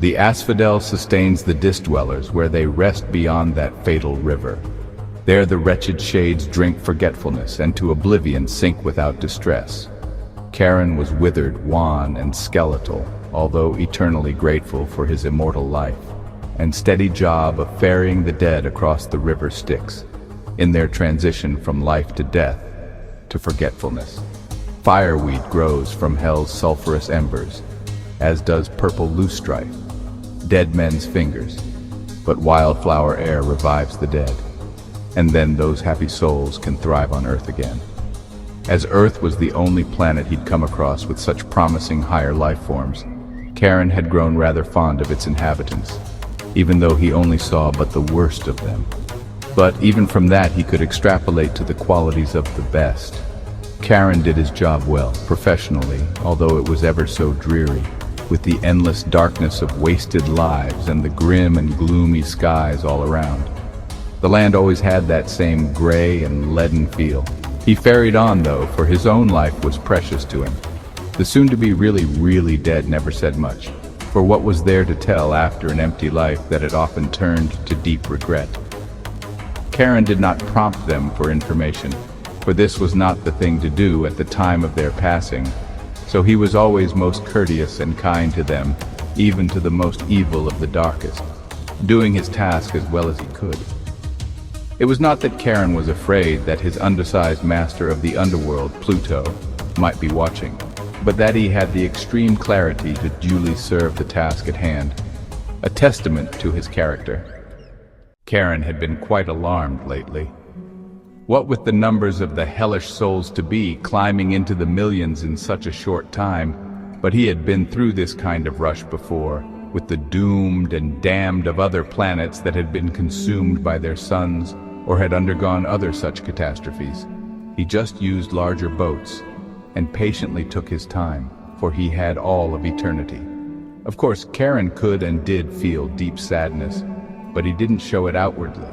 The asphodel sustains the Dis-dwellers where they rest beyond that fatal river. There the wretched shades drink forgetfulness, and to oblivion sink without distress. Charon was withered, wan, and skeletal, although eternally grateful for his immortal life and steady job of ferrying the dead across the river Styx, in their transition from life to death to forgetfulness. Fireweed grows from hell's sulphurous embers, as does purple loosestrife, dead men's fingers, but wildflower air revives the dead, and then those happy souls can thrive on Earth again. As Earth was the only planet he'd come across with such promising higher life forms, Charon had grown rather fond of its inhabitants, even though he only saw but the worst of them. But even from that he could extrapolate to the qualities of the best. Charon did his job well, professionally, although it was ever so dreary, with the endless darkness of wasted lives and the grim and gloomy skies all around. The land always had that same gray and leaden feel. He ferried on, though, for his own life was precious to him. The soon-to-be really dead never said much, for what was there to tell after an empty life that had often turned to deep regret? Charon did not prompt them for information, for this was not the thing to do at the time of their passing, so he was always most courteous and kind to them, even to the most evil of the darkest, doing his task as well as he could. It was not that Charon was afraid that his undersized master of the underworld, Pluto, might be watching, but that he had the extreme clarity to duly serve the task at hand, a testament to his character. Charon had been quite alarmed lately. What with the numbers of the hellish souls to be climbing into the millions in such a short time, but he had been through this kind of rush before, with the doomed and damned of other planets that had been consumed by their suns or had undergone other such catastrophes. He just used larger boats and patiently took his time, for he had all of eternity. Of course, Charon could and did feel deep sadness, but he didn't show it outwardly,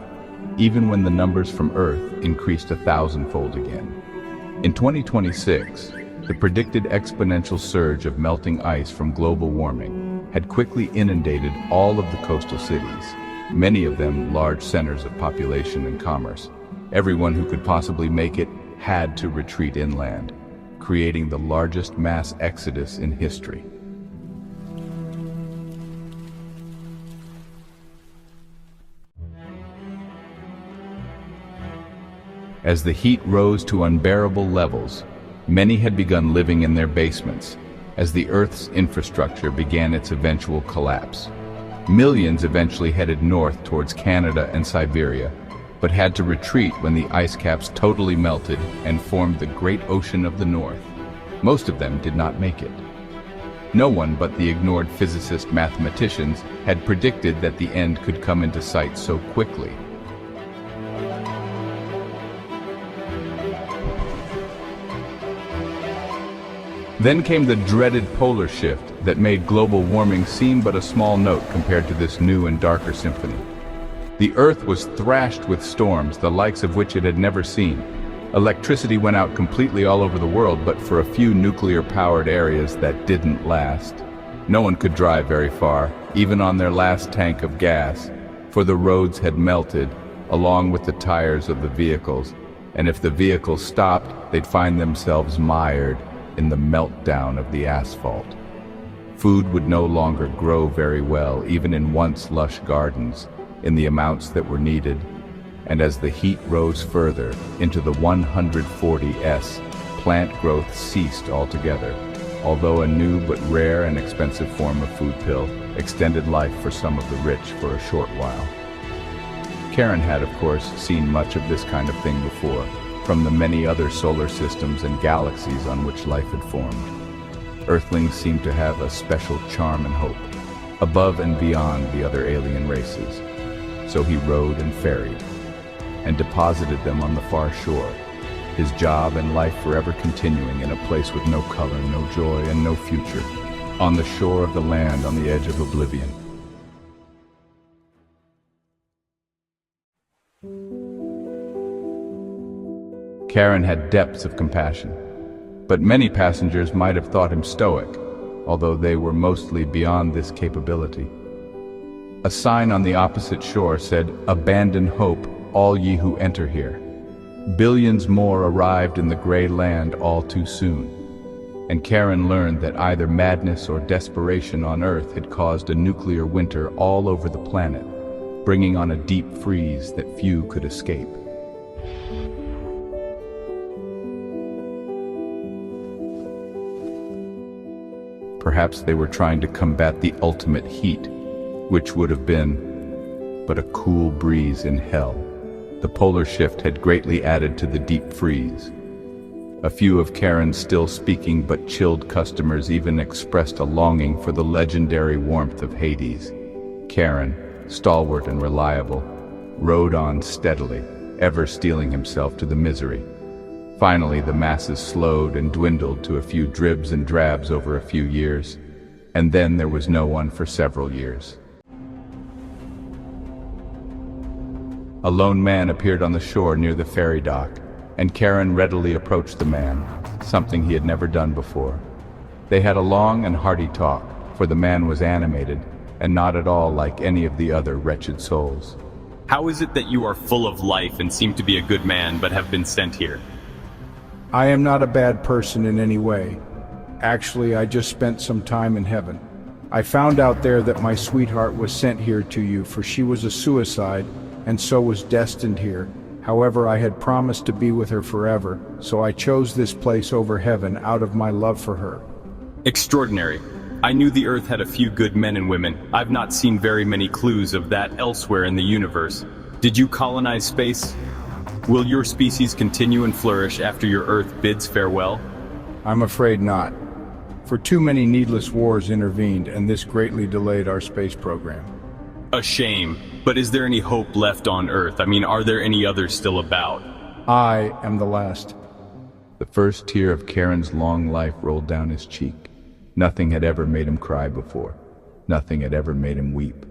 even when the numbers from Earth increased 1,000-fold again. In 2026, the predicted exponential surge of melting ice from global warming had quickly inundated all of the coastal cities, many of them large centers of population and commerce. Everyone who could possibly make it had to retreat inland, creating the largest mass exodus in history. As the heat rose to unbearable levels, many had begun living in their basements, as the Earth's infrastructure began its eventual collapse. Millions eventually headed north towards Canada and Siberia, but had to retreat when the ice caps totally melted and formed the Great Ocean of the North. Most of them did not make it. No one but the ignored physicist-mathematicians had predicted that the end could come into sight so quickly. Then came the dreaded polar shift that made global warming seem but a small note compared to this new and darker symphony. The Earth was thrashed with storms, the likes of which it had never seen. Electricity went out completely all over the world, but for a few nuclear-powered areas that didn't last. No one could drive very far, even on their last tank of gas, for the roads had melted, along with the tires of the vehicles, and if the vehicles stopped, they'd find themselves mired in the meltdown of the asphalt. Food would no longer grow very well, even in once lush gardens, in the amounts that were needed, and as the heat rose further into the 140s, plant growth ceased altogether, although a new but rare and expensive form of food pill extended life for some of the rich for a short while. Charon had, of course, seen much of this kind of thing before, from the many other solar systems and galaxies on which life had formed. Earthlings seemed to have a special charm and hope, above and beyond the other alien races. So he rowed and ferried, and deposited them on the far shore, his job and life forever continuing in a place with no color, no joy, and no future, on the shore of the land on the edge of oblivion. Charon had depths of compassion, but many passengers might have thought him stoic, although they were mostly beyond this capability. A sign on the opposite shore said, "Abandon hope, all ye who enter here." Billions more arrived in the gray land all too soon, and Charon learned that either madness or desperation on Earth had caused a nuclear winter all over the planet, bringing on a deep freeze that few could escape. Perhaps they were trying to combat the ultimate heat, which would have been but a cool breeze in hell. The polar shift had greatly added to the deep freeze. A few of Charon's still-speaking but chilled customers even expressed a longing for the legendary warmth of Hades. Charon, stalwart and reliable, rode on steadily, ever steeling himself to the misery. Finally, the masses slowed and dwindled to a few dribs and drabs over a few years, and then there was no one for several years. A lone man appeared on the shore near the ferry dock, and Charon readily approached the man, something he had never done before. They had a long and hearty talk, for the man was animated, and not at all like any of the other wretched souls. How is it that you are full of life and seem to be a good man but have been sent here? I am not a bad person in any way. Actually, I just spent some time in heaven. I found out there that my sweetheart was sent here to you, for she was a suicide, and so was destined here. However, I had promised to be with her forever, so I chose this place over heaven out of my love for her. Extraordinary. I knew the Earth had a few good men and women. I've not seen very many clues of that elsewhere in the universe. Did you colonize space? Will your species continue and flourish after your Earth bids farewell? I'm afraid not. For too many needless wars intervened, and this greatly delayed our space program. A shame. But is there any hope left on Earth? I mean, are there any others still about? I am the last. The first tear of Charon's long life rolled down his cheek. Nothing had ever made him cry before. Nothing had ever made him weep.